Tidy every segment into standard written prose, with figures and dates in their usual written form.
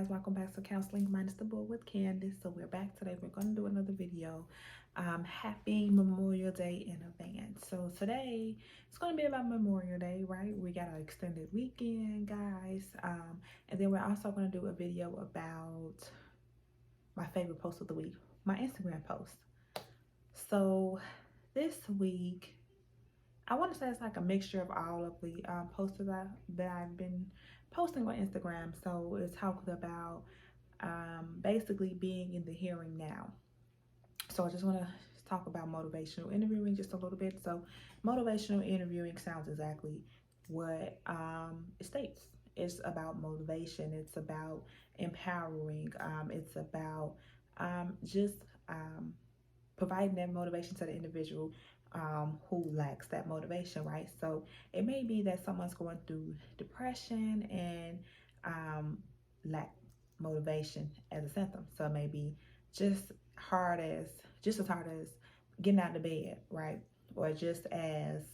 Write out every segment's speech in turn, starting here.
guys, welcome back to Counseling Minus the Bull with Candace. So we're back today. We're going to do another video. Happy Memorial Day in advance. So today it's going to be about Memorial Day, right? We got an extended weekend, guys. And then we're also going to do a video about my favorite post of the week, my Instagram post. So this week, I want to say it's like a mixture of all of the posts that I've been posting on Instagram. So it's talking about basically being in the here and now. So I just want to talk about motivational interviewing just a little bit. So motivational interviewing sounds exactly what it states. It's about motivation. It's about empowering. It's about just providing that motivation to the individual who lacks that motivation, right? So it may be that someone's going through depression and lack motivation as a symptom. So it may be just as hard as getting out of bed, right? Or just as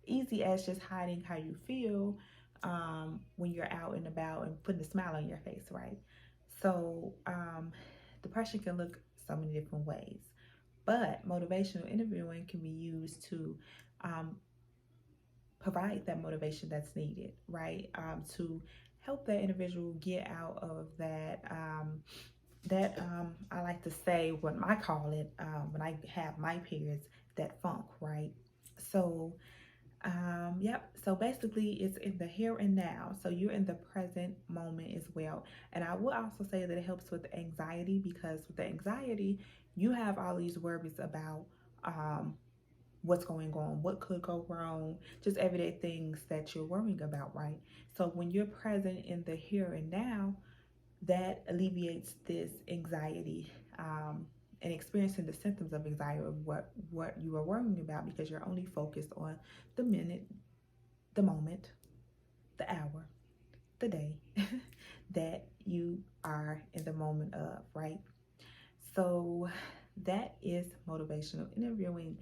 easy as just hiding how you feel when you're out and about and putting a smile on your face, right? So depression can look so many different ways, but motivational interviewing can be used to provide that motivation that's needed, right? To help that individual get out of that I like to say what I call it when I have my periods, that funk, right? So yep, so basically it's in the here and now, so you're in the present moment as well. And I will also say that it helps with anxiety, because with the anxiety you have all these worries about what's going on, what could go wrong, just everyday things that you're worrying about, right? So when you're present in the here and now, that alleviates this anxiety and experiencing the symptoms of anxiety of what you are worrying about, because you're only focused on the minute, the moment, the hour, the day that you are in the moment of, right? So that is motivational interviewing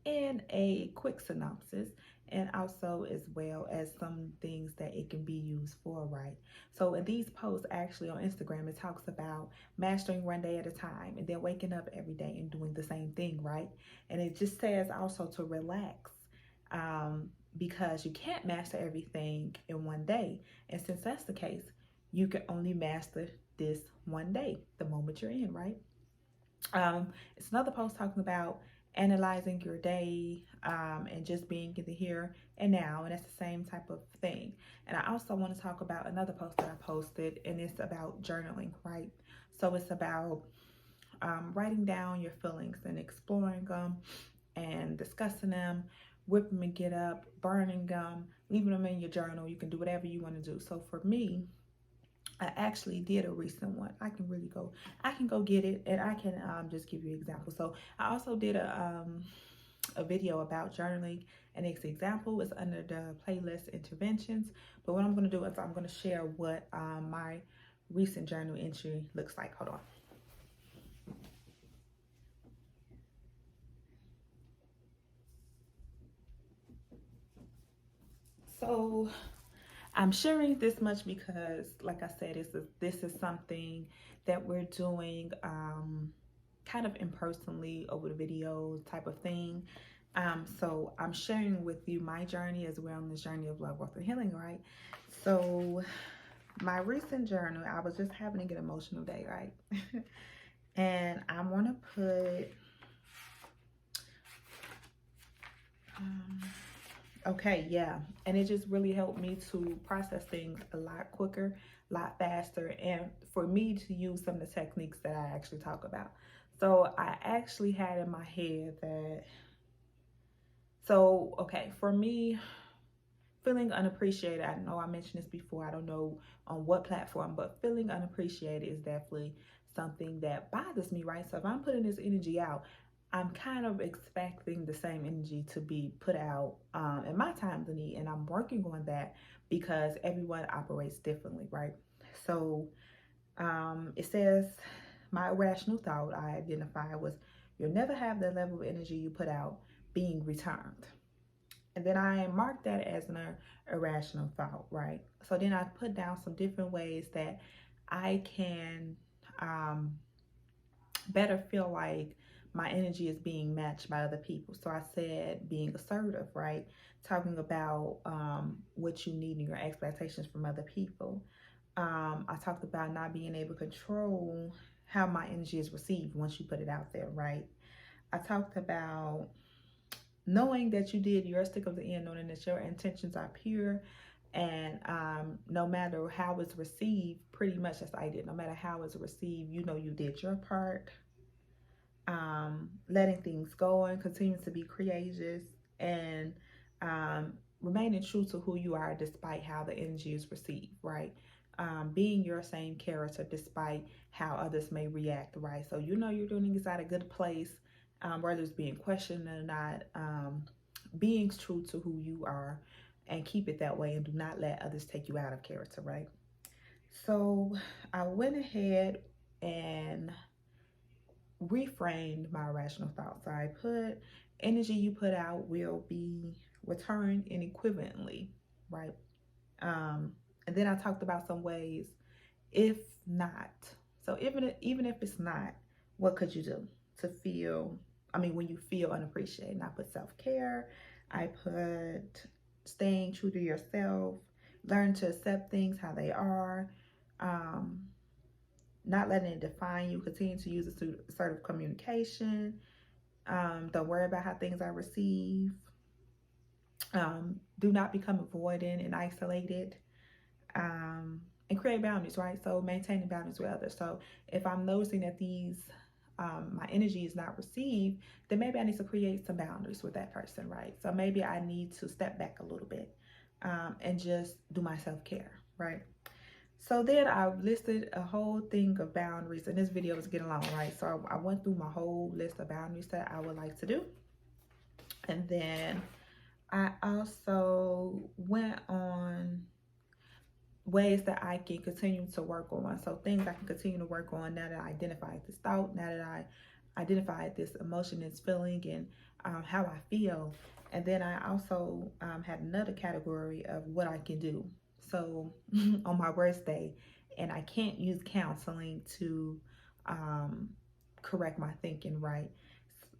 in a quick synopsis, and also as well as some things that it can be used for, right? So in these posts actually on Instagram, it talks about mastering one day at a time and then waking up every day and doing the same thing, right? And it just says also to relax, because you can't master everything in one day. And since that's the case, you can only master this one day, the moment you're in, right? It's another post talking about analyzing your day and just being in the here and now, and that's the same type of thing. And I also want to talk about another post that I posted, and it's about journaling, right? So it's about writing down your feelings and exploring them and discussing them, whip them and get up, burning them, leaving them in your journal. You can do whatever you want to do. So for me, I actually did a recent one. I can go get it, and I can just give you an example. So I also did a video about journaling, and its example is under the playlist interventions. But what I'm going to do is I'm going to share what my recent journal entry looks like. Hold on. So I'm sharing this much because, like I said, this is something that we're doing kind of impersonally over the video type of thing. So I'm sharing with you my journey as well on this journey of love, growth, and healing, right? So my recent journal, I was just having an emotional day, right? And I want to put okay, yeah. And it just really helped me to process things a lot quicker, a lot faster, and for me to use some of the techniques that I actually talk about. So I actually had in my head that, so, okay, for me, feeling unappreciated, I know I mentioned this before, I don't know on what platform, but feeling unappreciated is definitely something that bothers me, right? So if I'm putting this energy out, I'm kind of expecting the same energy to be put out in my time of need, and I'm working on that because everyone operates differently, right? So it says, my irrational thought I identified was, you'll never have the level of energy you put out being returned. And then I marked that as an irrational thought, right? So then I put down some different ways that I can um, better feel like my energy is being matched by other people. So I said being assertive, right? Talking about what you need and your expectations from other people. I talked about not being able to control how my energy is received once you put it out there, right? I talked about knowing that you did your stick of the end, knowing that your intentions are pure, and no matter how it's received, pretty much as I did, no matter how it's received, you know you did your part. Letting things go and continuing to be courageous and um, remaining true to who you are despite how the energy is received, right? Being your same character despite how others may react, right? So you know you're doing things at a good place, whether it's being questioned or not. Being true to who you are and keep it that way and do not let others take you out of character, right? So I went ahead and reframed my irrational thoughts. So I put energy you put out will be returned in equivalently, right? Um, and then I talked about some ways if not. So even if it's not, what could you do to feel? I mean, when you feel unappreciated, and I put self care. I put staying true to yourself, learn to accept things how they are. Um, Not letting it define you, continue to use assertive communication. Don't worry about how things are received. Do not become avoidant and isolated. And create boundaries, right? So maintaining boundaries with others. So if I'm noticing that my energy is not received, then maybe I need to create some boundaries with that person, right? So maybe I need to step back a little bit and just do my self care, right? So then I listed a whole thing of boundaries, and this video was getting long, right? So I went through my whole list of boundaries that I would like to do. And then I also went on ways that I can continue to work on. So things I can continue to work on now that I identified this thought, now that I identified this emotion, this feeling, and how I feel. And then I also had another category of what I can do. So on my worst day, and I can't use counseling to um, correct my thinking, right?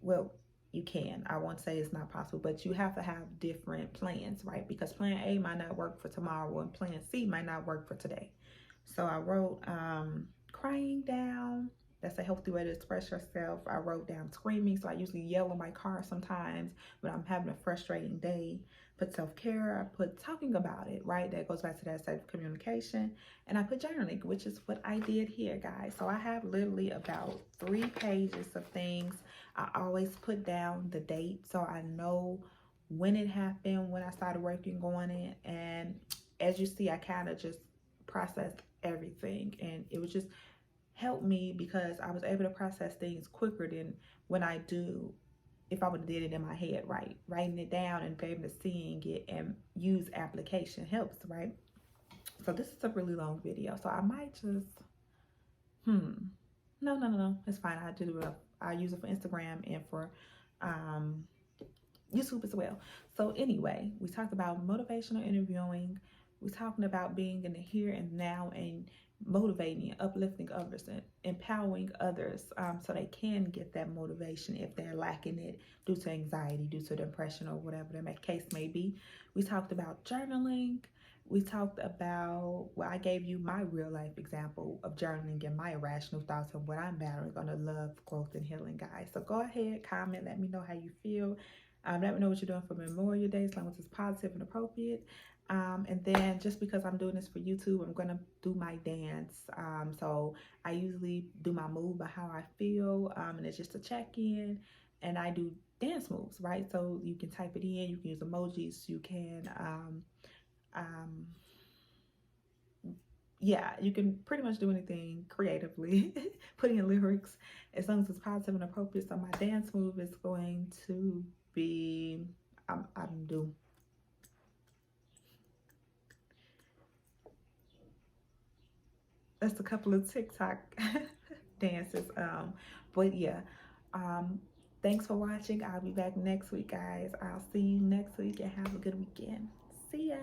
Well, you can. I won't say it's not possible, but you have to have different plans, right? Because plan A might not work for tomorrow and plan C might not work for today. So I wrote crying down. That's a healthy way to express yourself. I wrote down screaming. So I usually yell in my car sometimes when I'm having a frustrating day. Put self-care. I put talking about it, right? That goes back to that self communication. And I put journaling, which is what I did here, guys. So I have literally about 3 pages of things. I always put down the date so I know when it happened, when I started working on it. And as you see, I kind of just processed everything. And it was just helped me because I was able to process things quicker than when I do if I would have did it in my head, right? Writing it down and being able to seeing it and use application helps, right? So this is a really long video. So I might just, no. It's fine. I do it. I use it for Instagram and for um, YouTube as well. So anyway, we talked about motivational interviewing. We're talking about being in the here and now and motivating and uplifting others and empowering others so they can get that motivation if they're lacking it due to anxiety, due to depression, or whatever the case may be. We talked about journaling. We talked about, well, I gave you my real life example of journaling and my irrational thoughts and what I'm battling on the love, growth, and healing, guys. So go ahead, comment, let me know how you feel. Let me know what you're doing for Memorial Day, as long as it's positive and appropriate. And then just because I'm doing this for YouTube, I'm gonna do my dance. So I usually do my move by how I feel, and it's just a check-in. And I do dance moves, right? So you can type it in, you can use emojis, you can um, yeah, you can pretty much do anything creatively, put in lyrics, as long as it's positive and appropriate. So my dance move is going to be, I'm due. That's a couple of TikTok dances. But yeah, um, Thanks for watching. I'll be back next week, guys. I'll see you next week and have a good weekend. See ya.